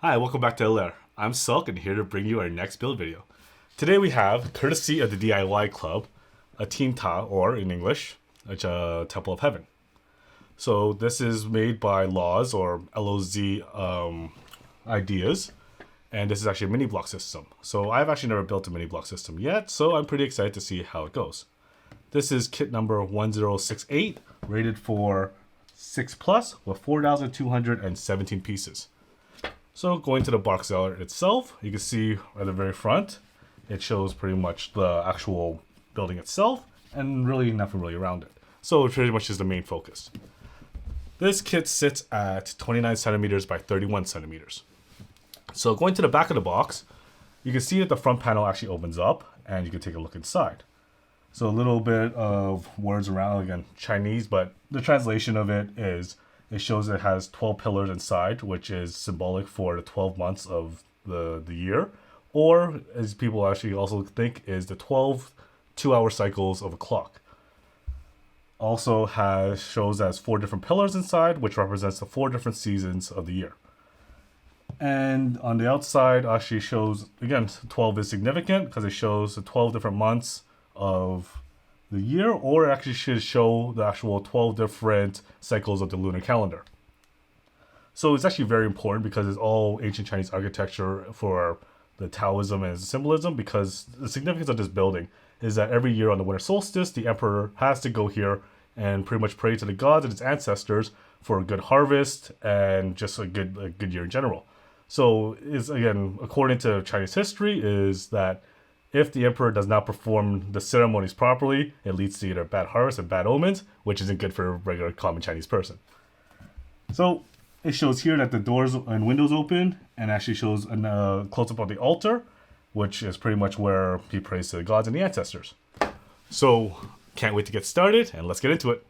Hi, welcome back to Hilaire. I'm Sulk and here to bring you our next build video. Today we have, courtesy of the DIY Club, a Teen Ta, or in English, a Temple of Heaven. So this is made by Laws, or LOZ Ideas, and this is actually a mini block system. So I've actually never built a mini block system yet, so I'm pretty excited to see how it goes. This is kit number 1068, rated for 6 plus, with 4,217 pieces. So going to the box art itself, you can see at the very front, it shows pretty much the actual building itself and really nothing really around it. So it pretty much is the main focus. This kit sits at 29 centimeters by 31 centimeters. So going to the back of the box, you can see that the front panel actually opens up and you can take a look inside. So a little bit of words around, again, Chinese, but the translation of it is, it shows it has 12 pillars inside, which is symbolic for the 12 months of the year. Or, as people actually also think, is the 12 2-hour cycles of a clock. Also shows as 4 different pillars inside, which represents the 4 different seasons of the year. And on the outside actually shows, again, 12 is significant because it shows the 12 different months of the year, or it actually should show the actual 12 different cycles of the lunar calendar. So it's actually very important because it's all ancient Chinese architecture for the Taoism and symbolism, because the significance of this building is that every year on the winter solstice, the emperor has to go here and pretty much pray to the gods and his ancestors for a good harvest and just a good year in general. So is, again, according to Chinese history, is that if the emperor does not perform the ceremonies properly, it leads to either bad harvest and bad omens, which isn't good for a regular common Chinese person. So it shows here that the doors and windows open, and actually shows a close-up of the altar, which is pretty much where he prays to the gods and the ancestors. So can't wait to get started, and let's get into it.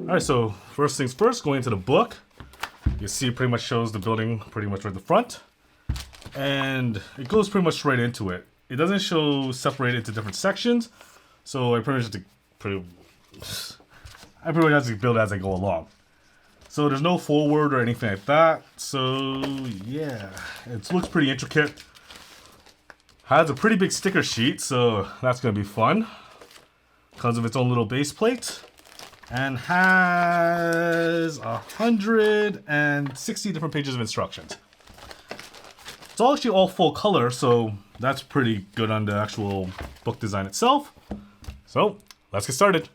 Alright, so first things first, going into the book, you see it pretty much shows the building pretty much right at the front. And it goes pretty much straight into it. It doesn't show separated into different sections, so I pretty much have to build it as I go along. So there's no forward or anything like that, so yeah, it looks pretty intricate. Has a pretty big sticker sheet, so that's going to be fun. Comes with its own little base plate. And has 160 different pages of instructions. It's actually all full color, so that's pretty good on the actual book design itself. So let's get started.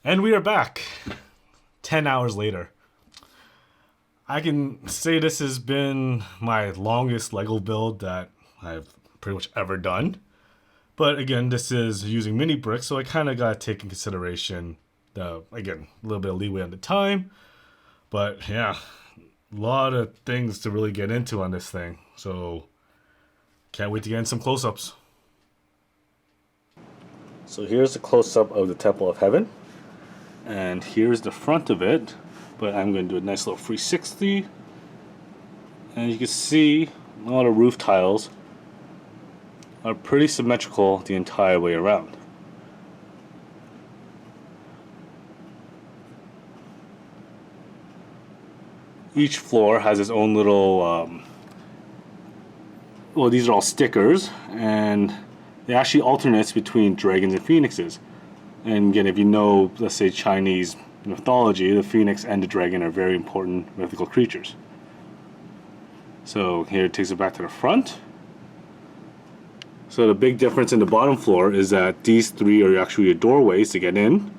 And we are back 10 hours later. I can say this has been my longest Lego build that I've pretty much ever done. But again, this is using mini bricks, so I kind of got to take in consideration again, a little bit of leeway on the time. But yeah, a lot of things to really get into on this thing. So can't wait to get in some close-ups. So here's the close-up of the Temple of Heaven. And here's the front of it. But I'm going to do a nice little 360. And you can see a lot of roof tiles are pretty symmetrical the entire way around. Each floor has its own little, well, these are all stickers, and they actually alternates between dragons and phoenixes. And again, if you know, let's say, Chinese mythology, the phoenix and the dragon are very important mythical creatures. So here it takes it back to the front. So the big difference in the bottom floor is that these three are actually your doorways to get in,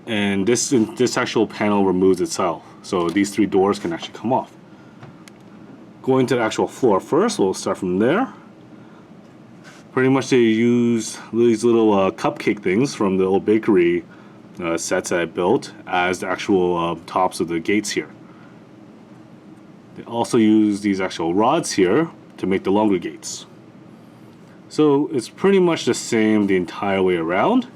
and this actual panel removes itself. So these three doors can actually come off. Going to the actual floor first, we'll start from there. Pretty much they use these little cupcake things from the old bakery sets that I built as the actual tops of the gates here. They also use these actual rods here to make the longer gates. So it's pretty much the same the entire way around.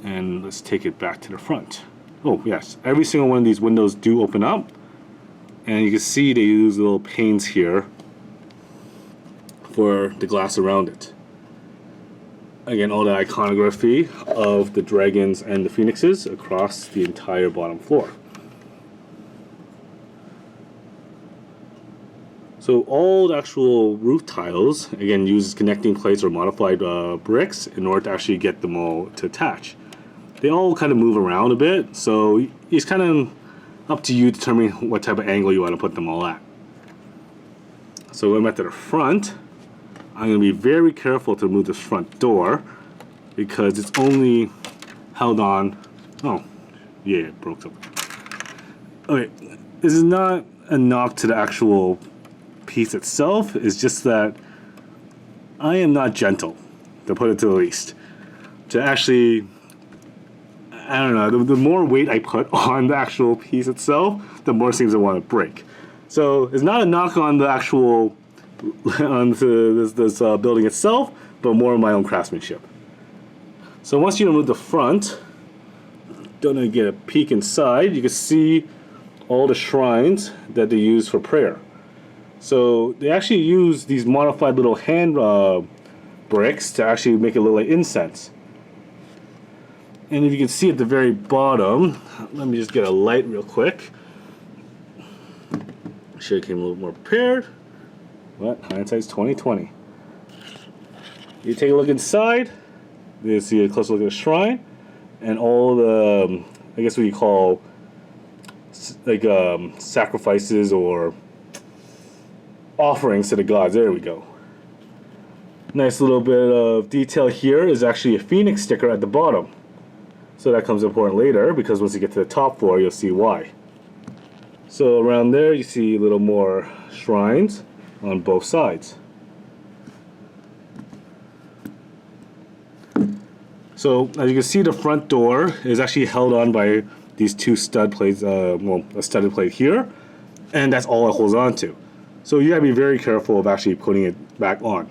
And let's take it back to the front. Oh yes, every single one of these windows do open up. And you can see they use little panes here for the glass around it. Again, all the iconography of the dragons and the phoenixes across the entire bottom floor. So all the actual roof tiles, again, use connecting plates or modified bricks in order to actually get them all to attach. They all kind of move around a bit, so it's kind of up to you determining what type of angle you want to put them all at. So when I'm at the front, I'm going to be very careful to move this front door because it's only held on. Oh, yeah, it broke something. Okay, this is not a knock to the actual piece itself. It's just that I am not gentle, to put it to the least. To actually, I don't know, the more weight I put on the actual piece itself, the more things I want to break. So it's not a knock on the actual on this building itself, but more of my own craftsmanship. So once you remove the front, gonna get a peek inside. You can see all the shrines that they use for prayer. So they actually use these modified little hand bricks to actually make it look like incense. And if you can see at the very bottom, let me just get a light real quick. Should have came a little more prepared. But hindsight's 20/20. You take a look inside. You see a closer look at the shrine, and all the I guess what you call like sacrifices or offerings to the gods. There we go. Nice little bit of detail here is actually a phoenix sticker at the bottom. So that comes important later because once you get to the top floor, you'll see why. So around there, you see a little more shrines on both sides. So as you can see, the front door is actually held on by these two stud plates, well, a studded plate here, and that's all it holds on to. So you gotta be very careful of actually putting it back on.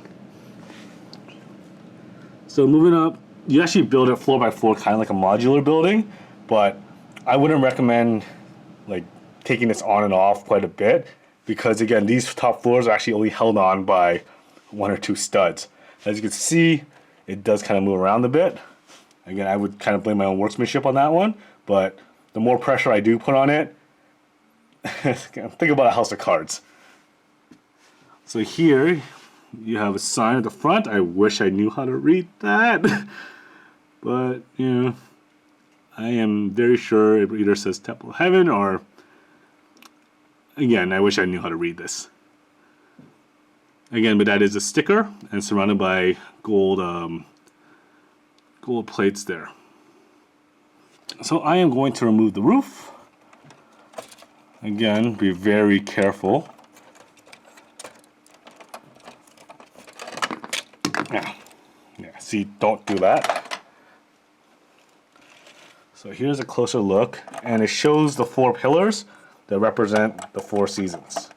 So moving up, you actually build it floor by floor, kind of like a modular building, but I wouldn't recommend like taking this on and off quite a bit because again, these top floors are actually only held on by one or two studs. As you can see, it does kind of move around a bit. Again, I would kind of blame my own workmanship on that one, but the more pressure I do put on it, think about a house of cards. So here, you have a sign at the front. I wish I knew how to read that, but you know, I am very sure it either says Temple of Heaven or, again, I wish I knew how to read this. Again, but that is a sticker and surrounded by gold gold plates there. So I am going to remove the roof. Again, be very careful. Yeah, see, don't do that. So here's a closer look, and it shows the 4 pillars that represent the 4 seasons.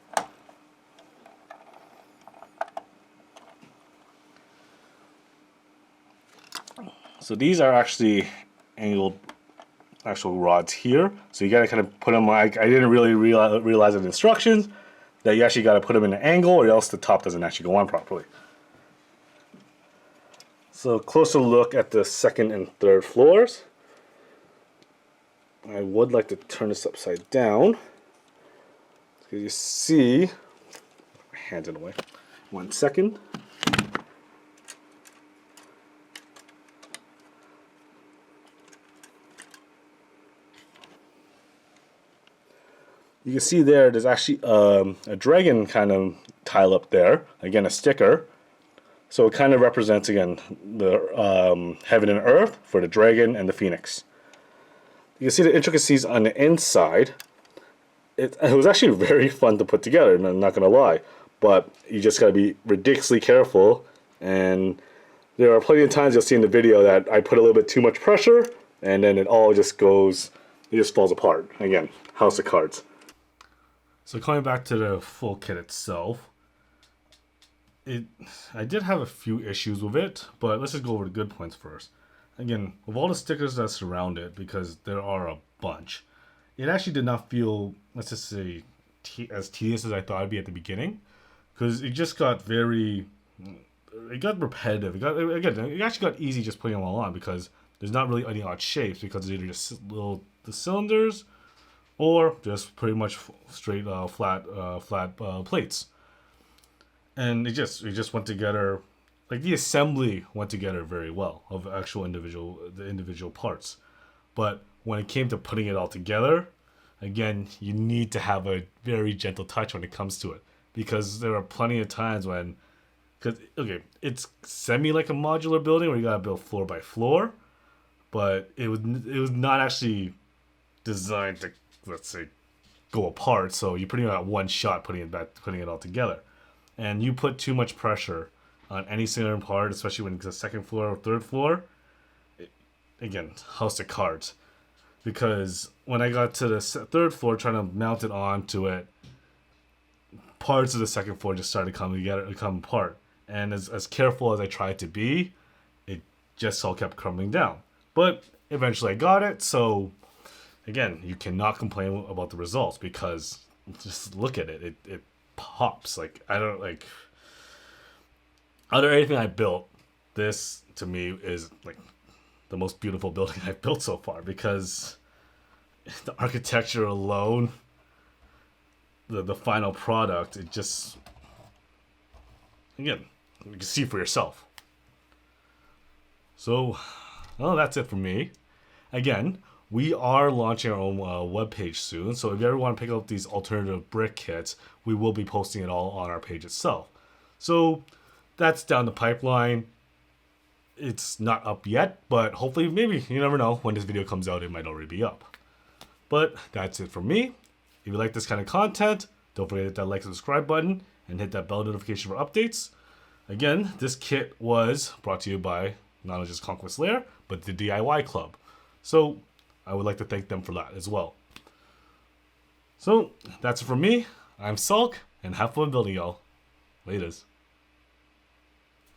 So these are actually angled actual rods here. So you gotta kind of put them like, I didn't really realize in the instructions that you actually gotta put them in an angle or else the top doesn't actually go on properly. So closer look at the 2nd and 3rd floors. I would like to turn this upside down. Because you see, my hands in the way. 1 second. You can see there's actually a dragon kind of tile up there. Again, a sticker. So it kind of represents, again, the heaven and earth for the dragon and the phoenix. You can see the intricacies on the inside. It was actually very fun to put together, and I'm not going to lie. But you just got to be ridiculously careful. And there are plenty of times you'll see in the video that I put a little bit too much pressure, and then it all just goes, it just falls apart. Again, house of cards. So coming back to the full kit itself, I did have a few issues with it, but let's just go over the good points first. Again, with all the stickers that surround it, because there are a bunch, it actually did not feel, let's just say, as tedious as I thought it'd be at the beginning, because it just got it got repetitive. It actually got easy just putting them all on because there's not really any odd shapes because it's either just the cylinders or just pretty much straight flat plates. And it just went together, like the assembly went together very well of actual individual parts. But when it came to putting it all together, again, you need to have a very gentle touch when it comes to it, because there are plenty of times when, it's semi like a modular building where you gotta build floor by floor, but it was not actually designed to, let's say, go apart. So you pretty much got one shot putting it all together. And you put too much pressure on any single part, especially when it's the 2nd floor or 3rd floor. Again, house of cards. Because when I got to the 3rd floor trying to mount it onto it, parts of the 2nd floor just started coming apart. And as careful as I tried to be, it just all kept crumbling down. But eventually I got it, so again, you cannot complain about the results because just look at it. It pops. Like, I don't like, out of anything I built, this to me is like the most beautiful building I've built so far, because the architecture alone, the final product, it just, again, you can see for yourself. So, well, that's it for me. Again, we are launching our own webpage soon, so if you ever want to pick up these alternative brick kits, we will be posting it all on our page itself. So that's down the pipeline. It's not up yet, but hopefully, maybe, you never know, when this video comes out, it might already be up. But that's it from me. If you like this kind of content, don't forget to hit that like and subscribe button and hit that bell notification for updates. Again, this kit was brought to you by not only just Conquest Lair, but the DIY Club. So I would like to thank them for that as well. So that's it from me. I'm Sulk, and have fun building, y'all. Laters.